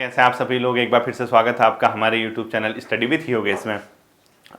कैसे आप सभी लोग, एक बार फिर से स्वागत है आपका हमारे YouTube channel study with Yogesh में।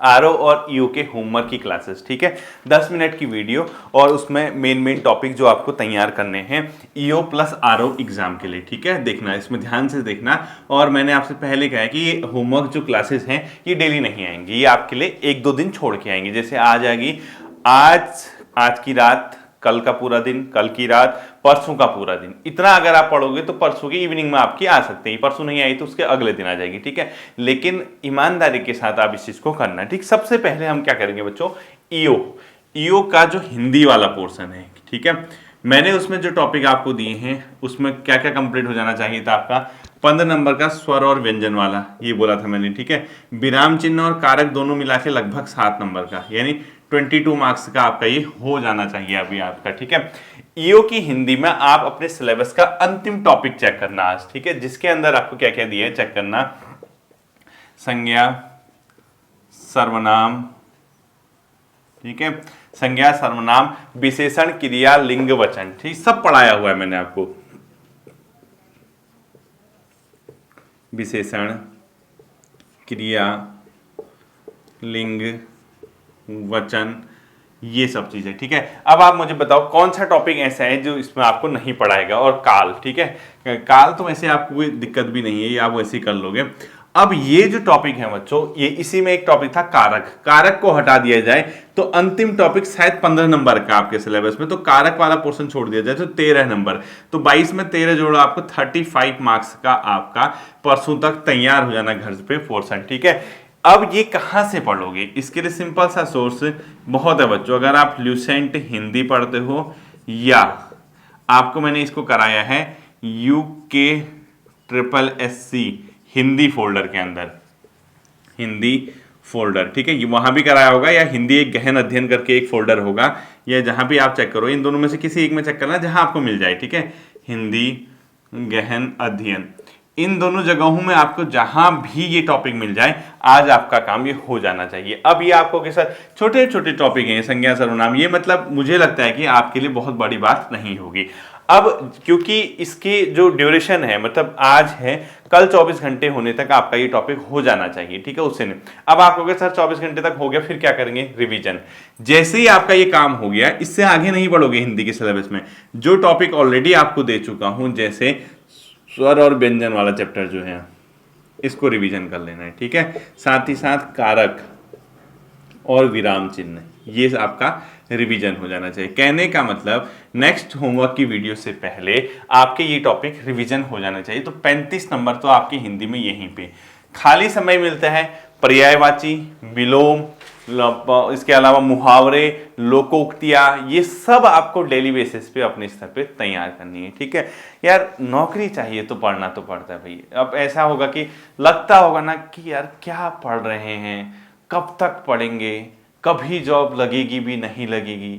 आरओ और ईओ के होमवर्क की क्लासेस, ठीक है, 10 मिनट की वीडियो और उसमें मेन टॉपिक जो आपको तैयार करने हैं ईओ प्लस आरओ एग्जाम के लिए, ठीक है। देखना, इसमें ध्यान से देखना। और मैंने आपसे पहले कहा है कि ये होमवर्क जो क्लासेस हैं ये डेली नहीं आएंगी, ये आपके लिए 1-2 दिन छोड़ के आएंगी। जैसे आज आएगी आज की रात, कल का पूरा दिन, कल की रात, परसों का पूरा दिन। इतना अगर आप पढ़ोगे तो परसों की इवनिंग में आपकी आ सकते हैं, परसों नहीं आई तो उसके अगले दिन आ जाएगी, ठीक है। लेकिन ईमानदारी के साथ आप इस चीज को करना, ठीक। सबसे पहले हम क्या करेंगे बच्चों, ईओ ईओ का जो हिंदी वाला पोर्शन है, ठीक है। मैंने उसमें जो टॉपिक आपको दिए हैं उसमें क्या क्या कंप्लीट हो जाना चाहिए था आपका। 15 नंबर का स्वर और व्यंजन वाला, ये बोला था मैंने, ठीक है। विराम चिन्ह और कारक दोनों मिला के लगभग 7 नंबर का, यानी 22 मार्क्स का आपका ये हो जाना चाहिए अभी आपका, ठीक है। ईओ की हिंदी में आप अपने सिलेबस का अंतिम टॉपिक चेक करना आज, ठीक है, जिसके अंदर आपको क्या क्या दिया है चेक करना। संज्ञा, सर्वनाम, ठीक है, संज्ञा, सर्वनाम, विशेषण, क्रिया, लिंग, वचन, ठीक, सब पढ़ाया हुआ है मैंने आपको। विशेषण, क्रिया, लिंग, वचन, ये सब चीजें, ठीक है। अब आप मुझे बताओ कौन सा टॉपिक ऐसा है जो इसमें आपको नहीं पढ़ाएगा। और काल, ठीक है, काल तो वैसे आपको कोई दिक्कत भी नहीं है, ये आप वैसे ही कर लोगे। अब ये जो टॉपिक है बच्चों, ये इसी में एक टॉपिक था कारक, कारक को हटा दिया जाए तो अंतिम टॉपिक शायद 15 नंबर का आपके सिलेबस में, तो कारक वाला पोर्शन छोड़ दिया जाए तो 13 नंबर, तो 22 में 13 जोड़ो आपको 35 मार्क्स का आपका परसों तक तैयार हो जाना घर पे पोर्शन, ठीक है। अब ये कहां से पढ़ोगे, इसके लिए सिंपल सा सोर्स बहुत है बच्चों। अगर आप ल्यूसेंट हिंदी पढ़ते हो या आपको मैंने इसको कराया है UK SSSC हिंदी फोल्डर के अंदर, हिंदी फोल्डर, ठीक है, ये वहां भी कराया होगा, या हिंदी एक गहन अध्ययन करके एक फोल्डर होगा, या जहां भी आप चेक करो, इन दोनों में से किसी एक में चेक करना जहां आपको मिल जाए, ठीक है। हिंदी गहन अध्ययन, इन दोनों जगहों में आपको जहां भी ये टॉपिक मिल जाए, आज आपका काम ये हो जाना चाहिए। अब ये आपको के साथ छोटे छोटे टॉपिक हैं, संज्ञा, सर्वनाम, ये मतलब मुझे लगता है कि आपके लिए बहुत बड़ी बात नहीं होगी। अब क्योंकि इसकी जो ड्यूरेशन है, मतलब आज है, कल 24 घंटे होने तक आपका ये टॉपिक हो जाना चाहिए, ठीक है, उससे नहीं। अब आप कहोगे सर 24 घंटे तक हो गया, फिर क्या करेंगे, रिवीजन। जैसे ही आपका ये काम हो गया, इससे आगे नहीं बढ़ोगे हिंदी के सिलेबस में। जो टॉपिक ऑलरेडी आपको दे चुका हूं, जैसे स्वर और व्यंजन वाला चैप्टर जो है, इसको रिवीजन कर लेना है, ठीक है। साथ ही साथ कारक और विराम चिन्ह, ये आपका रिवीजन हो जाना चाहिए। कहने का मतलब नेक्स्ट होमवर्क की वीडियो से पहले आपके ये टॉपिक रिवीजन हो जाना चाहिए। तो 35 नंबर तो आपकी हिंदी में यहीं पे। खाली समय मिलता है, पर्यायवाची, विलोम, इसके अलावा मुहावरे, लोकोक्तियां, ये सब आपको डेली बेसिस पे अपने स्तर पे तैयार करनी है, ठीक है। यार नौकरी चाहिए तो पढ़ना तो पड़ता है भाई। अब ऐसा होगा कि लगता होगा ना कि यार क्या पढ़ रहे हैं, कब तक पढ़ेंगे, कभी जॉब लगेगी भी नहीं लगेगी,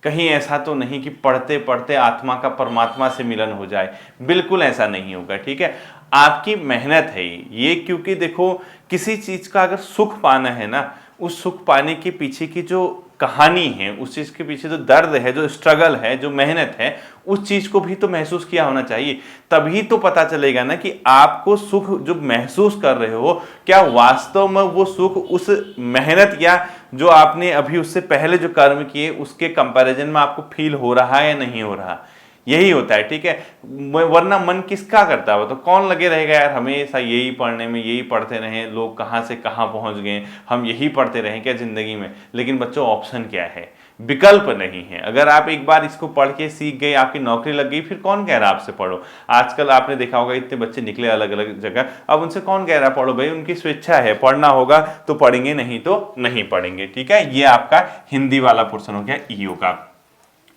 कहीं ऐसा तो नहीं कि पढ़ते पढ़ते आत्मा का परमात्मा से मिलन हो जाए। बिल्कुल ऐसा नहीं होगा, ठीक है। आपकी मेहनत है ये, क्योंकि देखो किसी चीज का अगर सुख पाना है ना, उस सुख पाने के पीछे की जो कहानी है, उस चीज के पीछे जो दर्द है, जो स्ट्रगल है, जो मेहनत है, उस चीज को भी तो महसूस किया होना चाहिए। तभी तो पता चलेगा ना कि आपको सुख जो महसूस कर रहे हो, क्या वास्तव में वो सुख उस मेहनत या जो आपने अभी उससे पहले जो कर्म किए उसके कंपैरिजन में आपको फील हो रहा है या नहीं हो रहा। यही होता है, ठीक है। वरना मन किसका करता है, तो कौन लगे रहेगा यार हमेशा यही पढ़ने में, यही पढ़ते रहे, लोग कहाँ से कहाँ पहुंच गए, हम यही पढ़ते रहें क्या जिंदगी में। लेकिन बच्चों ऑप्शन क्या है, विकल्प नहीं है। अगर आप एक बार इसको पढ़ के सीख गए, आपकी नौकरी लग गई, फिर कौन कह रहा आपसे पढ़ो। आजकल आपने देखा होगा इतने बच्चे निकले अलग अलग जगह, अब उनसे कौन कह रहा पढ़ो, भाई उनकी स्वेच्छा है, पढ़ना होगा तो पढ़ेंगे, नहीं तो नहीं पढ़ेंगे, ठीक है। ये आपका हिंदी वाला पोर्शन हो गया ईओ का।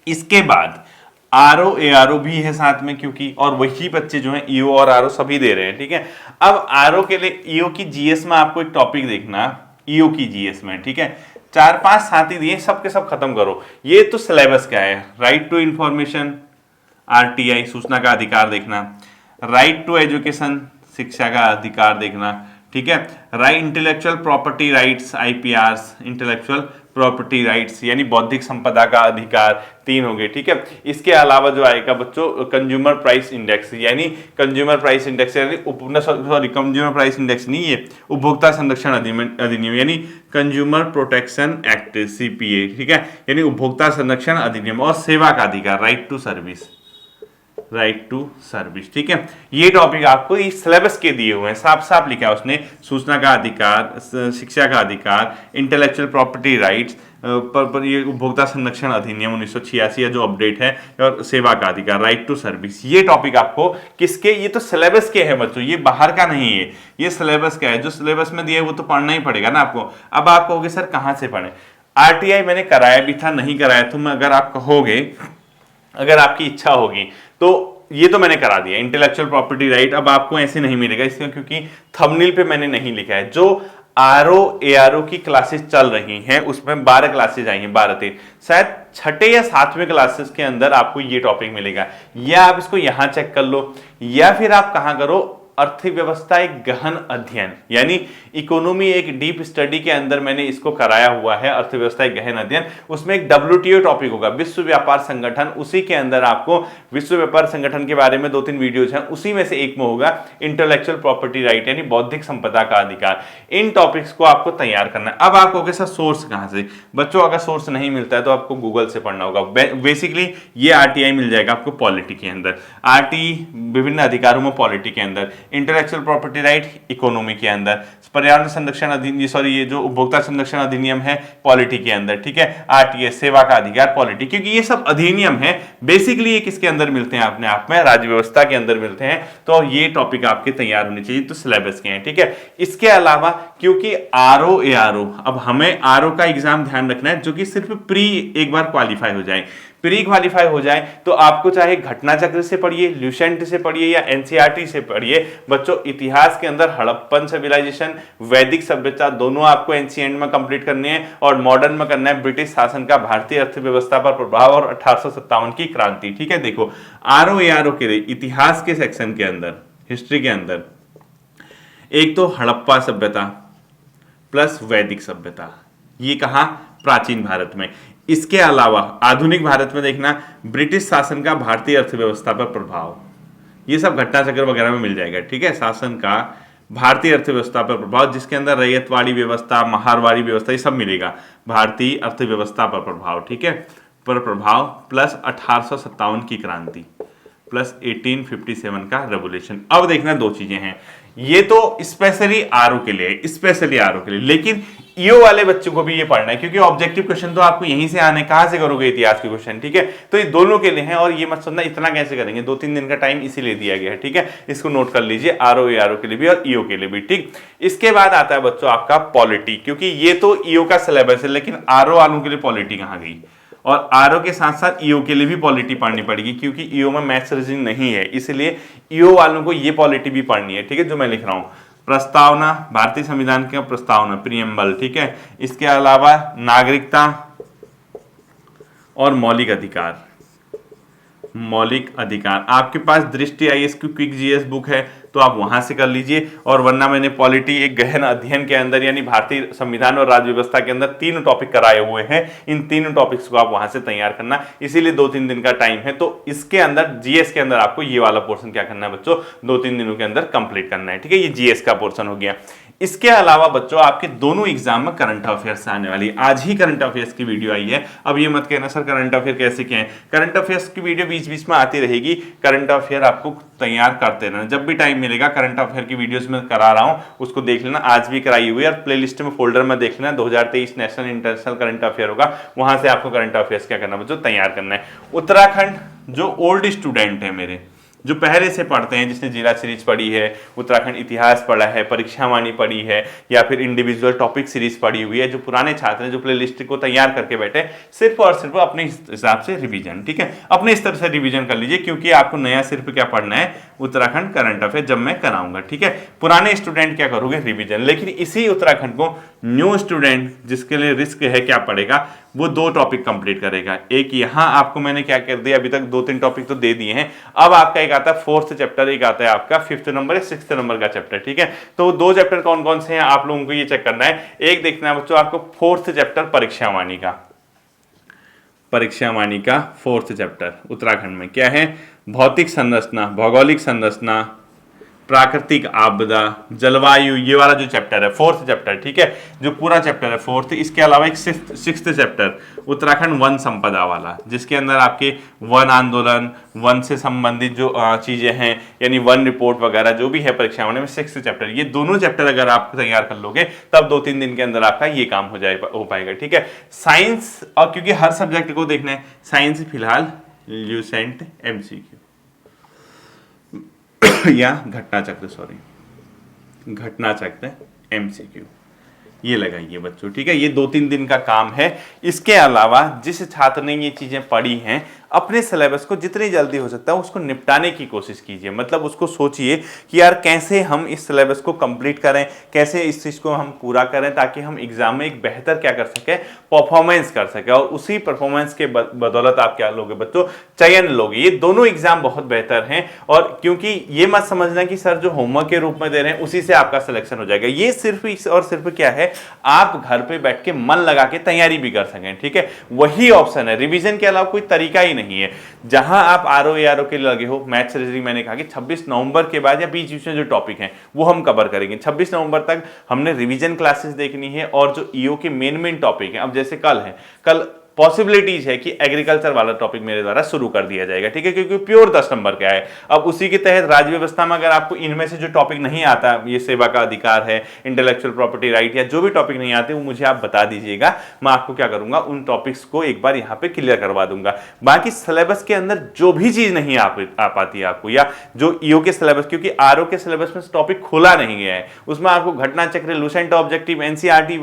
इसके बाद आरओ एआरओ भी है साथ में, क्योंकि और वही बच्चे जो हैं ईओ और आरओ सभी दे रहे हैं, ठीक है। अब आरओ के लिए ईओ की जीएस में आपको एक टॉपिक देखना, ईओ की जीएस में, ठीक है, 4-5 साथी दिए, सबके सब खत्म करो। ये तो सिलेबस क्या है, राइट टू इंफॉर्मेशन, आरटीआई सूचना का अधिकार देखना, राइट टू एजुकेशन शिक्षा का अधिकार देखना, ठीक है, right intellectual property rights IPR intellectual property rights यानी बौद्धिक संपदा का अधिकार, 3 हो गए, ठीक है। इसके अलावा जो आएगा बच्चों कंज्यूमर प्राइस इंडेक्स, यानी कंज्यूमर प्राइस इंडेक्स यानी सॉरी कंज्यूमर प्राइस इंडेक्स नहीं, ये उपभोक्ता संरक्षण अधिनियम यानी कंज्यूमर प्रोटेक्शन एक्ट सीपीए, ठीक है, यानी उपभोक्ता संरक्षण अधिनियम। और सेवा का अधिकार, right to service, right to service, ठीक है। ये टॉपिक आपको इस सिलेबस के दिए हुए हैं, साफ साफ लिखा है उसने, सूचना का अधिकार, शिक्षा का अधिकार, इंटेलेक्चुअल प्रॉपर्टी राइट्स, पर ये उपभोक्ता संरक्षण अधिनियम 1986 जो अपडेट है, और सेवा का अधिकार, राइट टू सर्विस। ये टॉपिक आपको किसके, ये तो सिलेबस के है बच्चों, ये बाहर का नहीं है, ये सिलेबस का है। जो सिलेबस में दिया है वो तो पढ़ना ही पड़ेगा ना आपको। अब आप कहोगे सर कहाँ से पढ़े, आरटीआई मैंने कराया भी था, नहीं कराया तो अगर आप कहोगे, अगर आपकी इच्छा होगी तो ये तो मैंने करा दिया इंटेलेक्चुअल प्रॉपर्टी राइट। अब आपको ऐसे नहीं मिलेगा इसलिए क्योंकि थंबनेल पे मैंने नहीं लिखा है। जो आरओ एआरओ की क्लासेस चल रही हैं उसमें 12 क्लासेस आई हैं, 12 शायद छठे या 7वें क्लासेस के अंदर आपको ये टॉपिक मिलेगा, या आप इसको यहां चेक कर लो, या फिर आप कहां करो, अर्थव्यवस्था एक गहन अध्ययन यानी इकोनॉमी एक डीप स्टडी के अंदर मैंने इसको कराया हुआ है, अर्थव्यवस्था एक गहन अध्ययन। उसमें एक WTO टॉपिक होगा, विश्व व्यापार संगठन, उसी के अंदर आपको विश्व व्यापार संगठन के बारे में 2-3 वीडियोज हैं, उसी में से एक में होगा इंटेलेक्चुअल प्रॉपर्टी राइट यानी बौद्धिक संपदा का अधिकार। इन टॉपिक्स को आपको तैयार करना है। अब आप कहोगे सर सोर्स कहां से, बच्चों अगर सोर्स नहीं मिलता है तो आपको गूगल से पढ़ना होगा। बेसिकली ये आरटीआई मिल जाएगा आपको पॉलिटी के अंदर, आरटी विभिन्न अधिकारों में पॉलिटी के अंदर, इंटेलेक्चुअल प्रॉपर्टी राइट इकोनॉमी के अंदर, पर्यावरण संरक्षण अधिनियम सॉरी ये जो उपभोक्ता संरक्षण अधिनियम है पॉलिटी के अंदर, ठीक है, आरटीएस सेवा का अधिकार पॉलिटी, क्योंकि ये सब अधिनियम है बेसिकली ये किसके अंदर मिलते हैं, अपने आप में राज्य व्यवस्था के अंदर मिलते हैं। तो ये टॉपिक आपके तैयार होने चाहिए, तो सिलेबस के हैं, ठीक है। इसके अलावा क्योंकि आरओ एआरओ, अब हमें आरओ का एग्जाम ध्यान रखना है जो कि सिर्फ प्री एक बार क्वालिफाई हो जाए, प्री क्वालिफाई हो जाए तो आपको चाहे घटना चक्र से पढ़िए, ल्यूसेंट से पढ़िए या एनसीईआरटी से पढ़िए बच्चों, इतिहास के अंदर हड़प्पन सिविलाइजेशन, वैदिक सभ्यता दोनों आपको एंशिएंट में कंप्लीट करनी है, और मॉडर्न में करना है ब्रिटिश शासन का भारतीय अर्थव्यवस्था पर प्रभाव और 1857 की क्रांति, ठीक है। देखो आरओ एआरओ के लिए इतिहास के सेक्शन के अंदर, हिस्ट्री के अंदर एक तो हड़प्पा सभ्यता प्लस वैदिक सभ्यता, ये कहा प्राचीन भारत में। इसके अलावा आधुनिक भारत में देखना ब्रिटिश शासन का भारतीय अर्थव्यवस्था पर प्रभाव, ये सब घटना चक्र वगैरह में मिल जाएगा, ठीक है। शासन का भारतीय अर्थव्यवस्था पर प्रभाव जिसके अंदर रैयतवाड़ी व्यवस्था, महारवाड़ी व्यवस्था, ये सब मिलेगा, भारतीय अर्थव्यवस्था पर प्रभाव, ठीक है, पर प्रभाव प्लस 1857 की क्रांति प्लस 1857 का रेवोल्यूशन। अब देखना दो चीजें हैं, ये तो स्पेशली आरओ के लिए, स्पेशली आरओ के लिए, लेकिन ईओ वाले बच्चों को भी ये पढ़ना है क्योंकि ऑब्जेक्टिव क्वेश्चन तो आपको यहीं से आने, कहां से करोगे इतिहास के क्वेश्चन, ठीक है। तो ये दोनों के लिए हैं, और ये मत सोचना इतना कैसे करेंगे, 2-3 दिन का टाइम इसीलिए दिया गया है, ठीक है। इसको नोट कर लीजिए, आरओ एआरओ के लिए भी और ईओ के लिए भी, ठीक। इसके बाद आता है बच्चों आपका पॉलिटी, क्योंकि ये तो ईओ का सिलेबस है, लेकिन आरओ वालों के लिए पॉलिटी कहां गई, और आरओ के साथ साथ ईओ के लिए भी पॉलिटी पढ़नी पड़ेगी क्योंकि ईओ में मैथ्स रीजनिंग नहीं है, इसलिए ईओ वालों को ये पॉलिटी भी पढ़नी है, ठीक है, जो मैं लिख रहा हूं। प्रस्तावना, भारतीय संविधान का प्रस्तावना, प्रीएम्बल, ठीक है। इसके अलावा नागरिकता और मौलिक अधिकार, मौलिक अधिकार, आपके पास दृष्टि आईएएस की क्विक जीएस बुक है तो आप वहां से कर लीजिए, और वरना मैंने पॉलिटी एक गहन अध्ययन के अंदर यानी भारतीय संविधान और राज्य व्यवस्था के अंदर 3 टॉपिक कराए हुए हैं, इन 3 टॉपिक्स को आप वहां से तैयार करना, इसीलिए 2-3 दिन का टाइम है। तो इसके अंदर जीएस के अंदर आपको ये वाला पोर्शन क्या करना है बच्चों, 2-3 दिनों के अंदर कंप्लीट करना है, ठीक है। ये जीएस का पोर्शन हो गया। इसके अलावा बच्चों आपके दोनों एग्जाम में करंट अफेयर्स आने वाली है, आज ही करंट अफेयर्स की वीडियो आई है। अब ये मत कहना सर करंट अफेयर कैसे क्या है, करंट अफेयर्स की वीडियो बीच बीच में आती रहेगी, करंट अफेयर आपको तैयार करते रहना, जब भी टाइम मिलेगा करंट अफेयर की वीडियोस में करा रहा हूं उसको देख लेना, आज भी कराई हुई है, और प्लेलिस्ट में फोल्डर में देख लेना 2023 नेशनल इंटरनेशनल करंट अफेयर होगा, वहां से आपको करंट अफेयर्स क्या करना बच्चों, तैयार करना है। उत्तराखंड जो ओल्ड स्टूडेंट है मेरे, जो पहले से पढ़ते हैं, जिसने जिला सीरीज पढ़ी है, उत्तराखंड इतिहास पढ़ा है, परीक्षावाणी पढ़ी है, या फिर इंडिविजुअल टॉपिक सीरीज पढ़ी हुई है, जो पुराने छात्र हैं जो प्लेलिस्ट को तैयार करके बैठे, सिर्फ और सिर्फ अपने हिसाब से रिवीजन, ठीक है, अपने स्तर से रिवीजन कर लीजिए, क्योंकि आपको नया सिर्फ क्या पढ़ना है, उत्तराखंड करंट अफेयर जब मैं कराऊंगा, ठीक है। पुराने स्टूडेंट क्या करोगे, रिवीजन, लेकिन इसी उत्तराखंड को न्यू स्टूडेंट जिसके लिए रिस्क है क्या पढ़ेगा, वो 2 टॉपिक कंप्लीट करेगा। एक यहाँ आपको मैंने क्या कर दिया, अभी तक 2-3 टॉपिक तो दे दिए हैं। अब आपका एक आता है 4th चैप्टर, एक आता है आपका 5th नंबर या 6th नंबर का चैप्टर, ठीक है। तो 2 चैप्टर कौन कौन से हैं आप लोगों को ये चेक करना है। एक देखना है बच्चों आपको 4th चैप्टर परीक्षावाणी का, परीक्षावाणी का 4th चैप्टर उत्तराखंड में क्या है, भौतिक संरचना, भौगोलिक संरचना, प्राकृतिक आपदा, जलवायु, ये वाला जो चैप्टर है 4th चैप्टर, ठीक है, जो पूरा चैप्टर है 4th। इसके अलावा एक 6th चैप्टर उत्तराखंड वन संपदा वाला, जिसके अंदर आपके वन आंदोलन, वन से संबंधित जो चीजें हैं, यानी वन रिपोर्ट वगैरह जो भी है परीक्षा में 6th चैप्टर, ये दोनों चैप्टर अगर आप तैयार कर लोगे तब 2-3 दिन के अंदर आपका ये काम हो पाएगा, ठीक है। साइंस, और क्योंकि हर सब्जेक्ट को देखना है, साइंस फिलहाल ल्यूसेंट MCQ या घटना चक्र, सॉरी घटना चक्र MCQ, ये लगाइए बच्चों, ठीक है। ये 2-3 दिन का काम है। इसके अलावा जिस छात्र ने ये चीजें पढ़ी हैं, अपने सिलेबस को जितनी जल्दी हो सकता है उसको निपटाने की कोशिश कीजिए। मतलब उसको सोचिए कि यार कैसे हम इस सिलेबस को कंप्लीट करें, कैसे इस चीज को हम पूरा करें, ताकि हम एग्जाम में एक बेहतर क्या कर सके, परफॉर्मेंस कर सके। और उसी परफॉर्मेंस के बदौलत आप क्या लोगे बच्चों, चयन लोगे। ये दोनों एग्जाम बहुत बेहतर हैं। और क्योंकि ये मत समझना कि सर जो होमवर्क के रूप में दे रहे हैं उसी से आपका सिलेक्शन हो जाएगा। ये सिर्फ और सिर्फ क्या है, आप घर पे बैठ के मन लगा के तैयारी भी कर सकें, ठीक है, वही ऑप्शन है। रिवीजन के अलावा कोई तरीका ही नहीं है। जहां आप आरओ एआरओ के लगे हो, मैथ्स रीजनिंग, मैंने कहा कि 26 नवंबर के बाद या बीच बीच में जो टॉपिक हैं वो हम कवर करेंगे। 26 नवंबर तक हमने रिवीजन क्लासेस देखनी है, और जो ईओ के मेन टॉपिक हैं, अब जैसे कल है, कल पॉसिबिलिटीज है कि एग्रीकल्चर वाला टॉपिक मेरे द्वारा शुरू कर दिया जाएगा, ठीक है, क्योंकि प्योर 10 नंबर का है। अब उसी के तहत राज्य व्यवस्था में अगर आपको इनमें से जो टॉपिक नहीं आता, ये सेवा का अधिकार है, इंटेलेक्चुअल प्रॉपर्टी राइट, या जो भी टॉपिक नहीं आते वो मुझे आप बता दीजिएगा, मैं आपको क्या करूंगा, उन टॉपिक्स को एक बार यहाँ पे क्लियर करवा दूंगा। बाकी सिलेबस के अंदर जो भी चीज नहीं आ पाती है आपको, या जो ईओ के सिलेबस, क्योंकि आरओ के सिलेबस में टॉपिक खोला नहीं गया है, उसमें आपको घटना चक्र, लूसेंट ऑब्जेक्टिव, एनसीईआरटी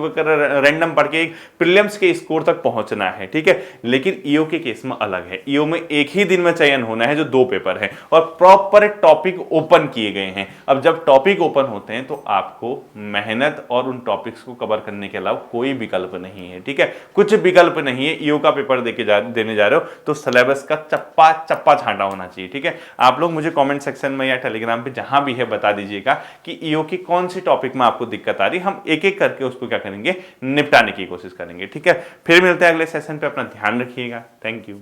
रैंडम पढ़ के प्रीलिम्स के स्कोर तक पहुंचना है, ठीक है। लेकिन ईओ के केस में अलग है। ईओ में एक ही दिन में चयन होना है, जो 2 पेपर है, और प्रॉपर टॉपिक ओपन किए गए हैं। अब जब टॉपिक ओपन होते हैं तो आपको मेहनत और उन टॉपिक्स को कवर करने के अलावा कोई विकल्प नहीं है, ठीक है, कुछ विकल्प नहीं है। ईओ का पेपर देने जा रहे हो तो सिलेबस का चप्पा चप्पा छांटा होना चाहिए, ठीक है। आप लोग मुझे कमेंट सेक्शन में या टेलीग्राम पे जहां भी है बता दीजिएगा कि ईओ की कौन सी टॉपिक में आपको दिक्कत आ रही है। हम एक एक करके उसको क्या करेंगे, निपटाने की कोशिश करेंगे, ठीक है। फिर मिलते हैं अगले सेशन पे। अपना ध्यान रखिएगा। Thank you.